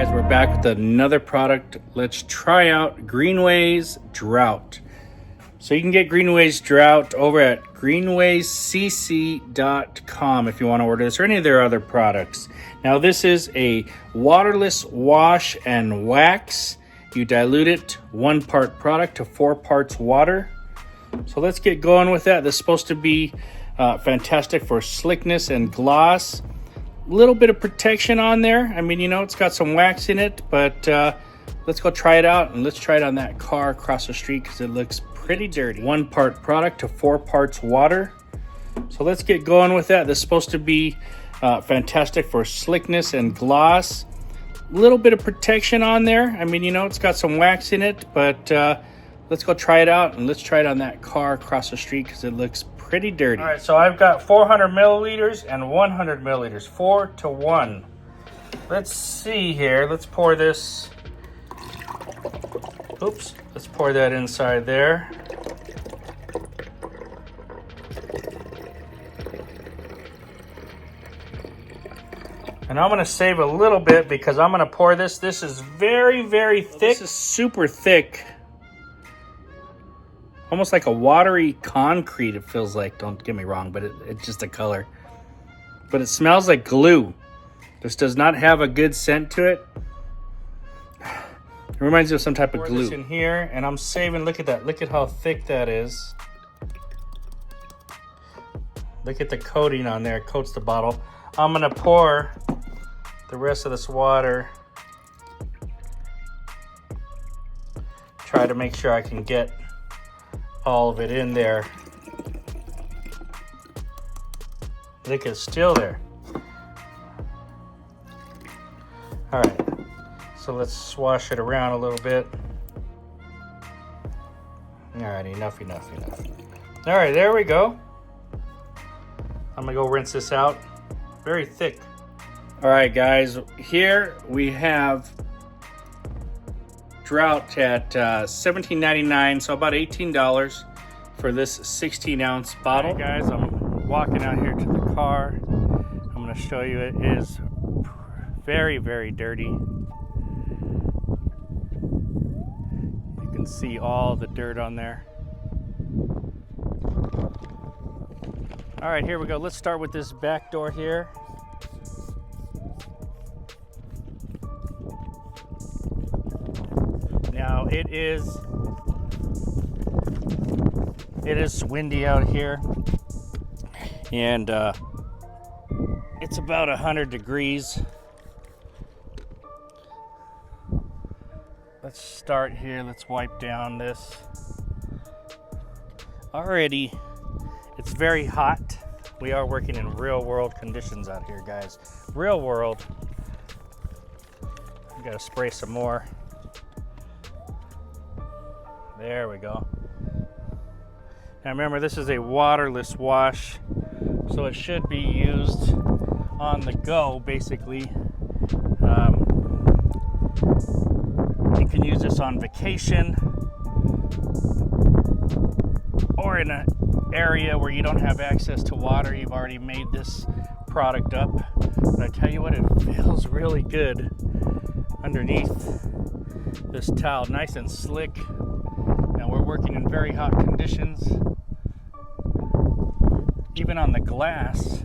Guys, we're back with another product. Let's try out Greenway's Drought. So you can get Greenway's Drought over at greenwayscc.com if you want to order this or any of their other products. Now this is a waterless wash and wax. You dilute it 1 part product to 4 parts water. So let's get going with that. This is supposed to be fantastic for slickness and gloss. Little bit of protection on there. I mean, you know, it's got some wax in it, but let's go try it out, and let's try it on that car across the street because it looks pretty dirty. 1 part product to 4 parts water. So let's get going with that. This is supposed to be fantastic for slickness and gloss. Little bit of protection on there. I mean, you know, it's got some wax in it, but let's go try it out, and let's try it on that car across the street because it looks pretty dirty. All right, so I've got 400 milliliters and 100 milliliters, 4 to 1. Let's see here. Let's pour this. Oops. Let's pour that inside there. And I'm going to save a little bit because I'm going to pour this. This is very, very thick. This is super thick. Almost like a watery concrete, it feels like. Don't get me wrong, but it's just a color. But it smells like glue. This does not have a good scent to it. It reminds me of some type of glue. This in here, and I'm saving. Look at that. Look at how thick that is. Look at the coating on there. It coats the bottle. I'm going to pour the rest of this water. Try to make sure I can get all of it in there. Look, it's still there. All right, so let's swash it around a little bit. All right, enough. All right, there we go. I'm gonna go rinse this out. Very thick. All right, guys, here we have Drought at $17.99, so about $18 for this 16-ounce bottle. All right, guys, I'm walking out here to the car. I'm going to show you it is very, very dirty. You can see all the dirt on there. All right, here we go. Let's start with this back door here. Now it is windy out here, and it's about 100 degrees. Let's start here. Let's wipe down this. Already, it's very hot. We are working in real world conditions out here, guys. Real world. We gotta spray some more. There we go. Now remember, this is a waterless wash, so it should be used on the go, basically. You can use this on vacation or in an area where you don't have access to water. You've already made this product up. But I tell you what, it feels really good underneath this towel. Nice and slick. Now we're working in very hot conditions. Even on the glass,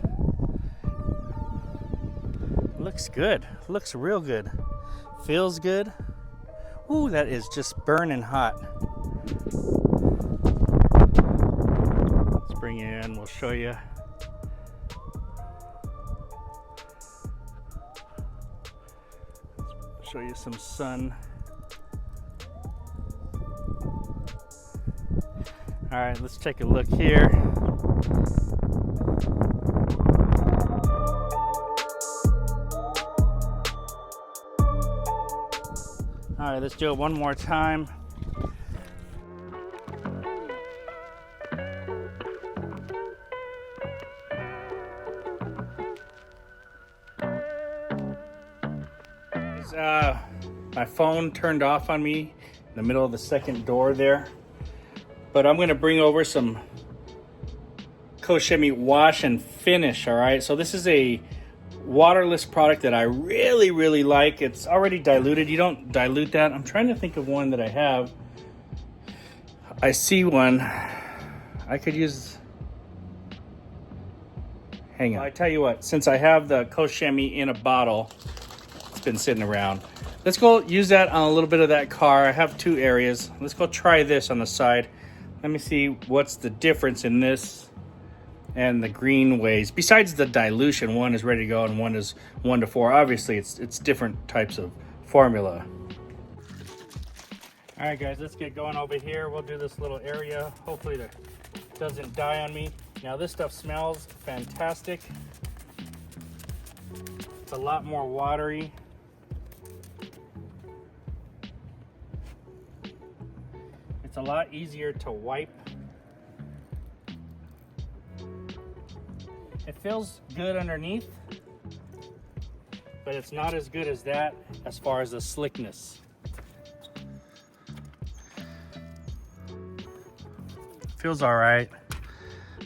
looks good. Looks real good. Feels good. Ooh, that is just burning hot. Let's bring you in. We'll show you. Show you some sun. All right, let's take a look here. All right, let's do it one more time. My phone turned off on me in the middle of the second door there. But I'm going to bring over some Koshemi wash and finish, all right? So this is a waterless product that I really like. It's already diluted. You don't dilute that. I'm trying to think of one that I have. I see one. I could use... Hang on. I tell you what, since I have the Koshemi in a bottle, it's been sitting around. Let's go use that on a little bit of that car. I have two areas. Let's go try this on the side. Let me see what's the difference in this and the Greenways. Besides the dilution, one is ready to go and one is 1 to 4. Obviously, it's different types of formula. All right, guys, let's get going over here. We'll do this little area. Hopefully it doesn't die on me. Now, this stuff smells fantastic. It's a lot more watery. It's a lot easier to wipe. It feels good underneath, but it's not as good as that as far as the slickness. Feels all right.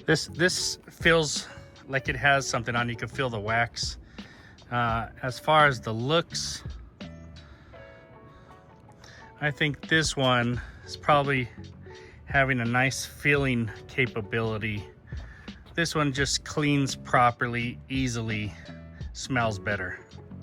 This feels like it has something on. You can feel the wax. As far as the looks, I think this one is probably having a nice feeling capability. This one just cleans properly, easily, smells better.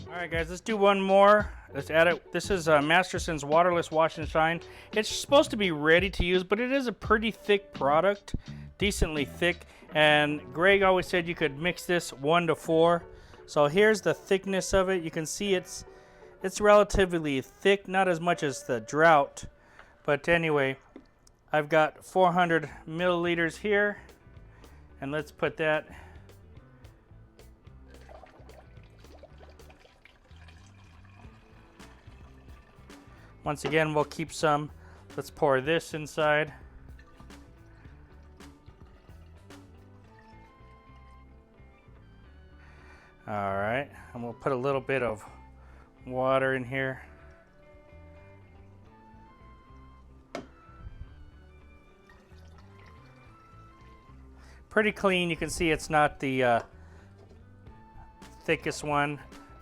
All right, guys, let's do one more. Let's add it. This is Masterson's Waterless Wash and Shine. It's supposed to be ready to use, but it is a pretty thick product, decently thick. And Greg always said you could mix this 1 to 4. So here's the thickness of it. You can see it's relatively thick, not as much as the Drought. But anyway, I've got 400 milliliters here. And let's put that. Once again, we'll keep some. Let's pour this inside. All right, and we'll put a little bit of water in here. Pretty clean. You can see it's not the thickest one,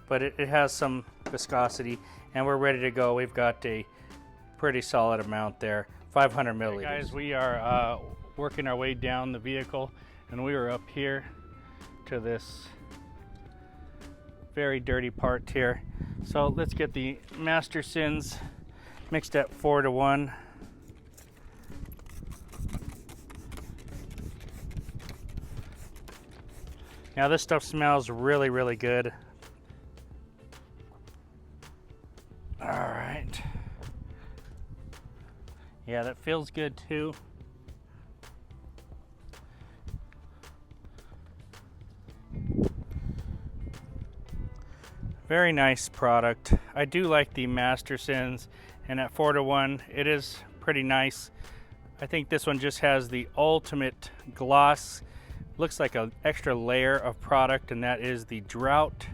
but it has some viscosity, and we're ready to go. We've got a pretty solid amount there, 500 milliliters. Hey guys, we are working our way down the vehicle, and we are up here to this very dirty part here. So let's get the Mastersons mixed at 4 to 1. Now this stuff smells really good. All right. Yeah, that feels good too. Very nice product. I do like the Mastersons, and at 4 to 1, it is pretty nice. I think this one just has the ultimate gloss. Looks like an extra layer of product, and that is the Drought.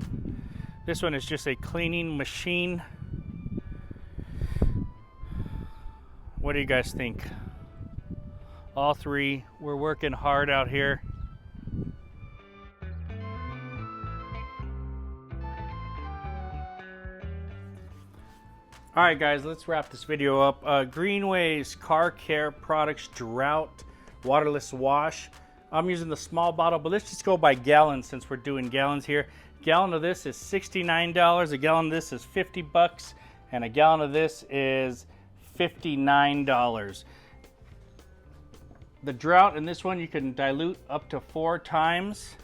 This one is just a cleaning machine. What do you guys think? All three, we're working hard out here. All right, guys, let's wrap this video up. Greenway's Car Care Products Drought Waterless Wash. I'm using the small bottle, but let's just go by gallons since we're doing gallons here. A gallon of this is $69, a gallon of this is 50 bucks, and a gallon of this is $59. The Drought in this one, you can dilute up to 4 times.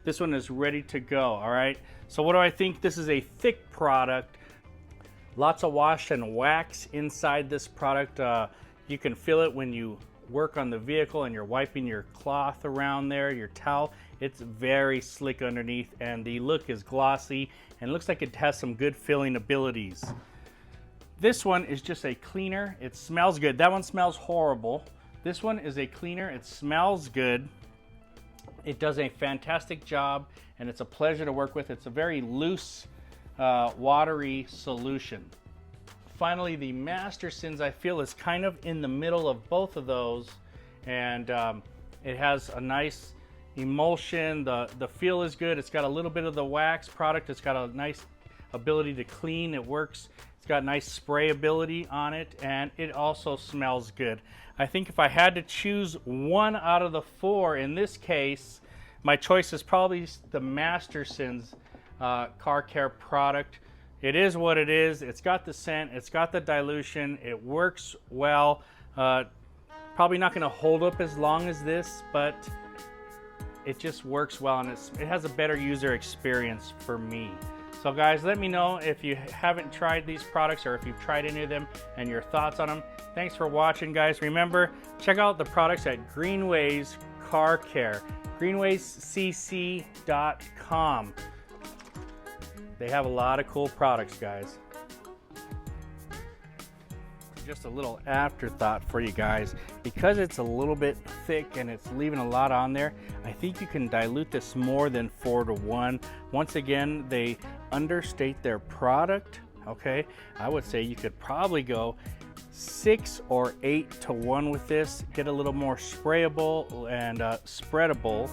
This one is ready to go, all right? So what do I think? This is a thick product. Lots of wash and wax inside this product. You can feel it when you work on the vehicle and you're wiping your cloth around there, your towel. It's very slick underneath, and the look is glossy and looks like it has some good filling abilities. This one is just a cleaner. It smells good. That one smells horrible. This one is a cleaner. It smells good. It does a fantastic job, and it's a pleasure to work with. It's a very loose, watery solution. Finally, the Mastersons, I feel, is kind of in the middle of both of those, and it has a nice emulsion. The feel is good. It's got a little bit of the wax product. It's got a nice ability to clean. It works. It's got nice sprayability on it, and it also smells good. I think if I had to choose one out of the four in this case, my choice is probably the Masterson's car care product. It is what it is. It's got the scent. It's got the dilution. It works well. Probably not going to hold up as long as this, but it just works well, and it has a better user experience for me. So guys, let me know if you haven't tried these products or if you've tried any of them and your thoughts on them. Thanks for watching, guys. Remember, check out the products at Greenway's Car Care, greenwayscc.com. They have a lot of cool products, guys. Just a little afterthought for you guys. Because it's a little bit thick and it's leaving a lot on there, I think you can dilute this more than 4-to-1. Once again, they understate their product, okay? I would say you could probably go 6 or 8-to-1 with this, get a little more sprayable and spreadable.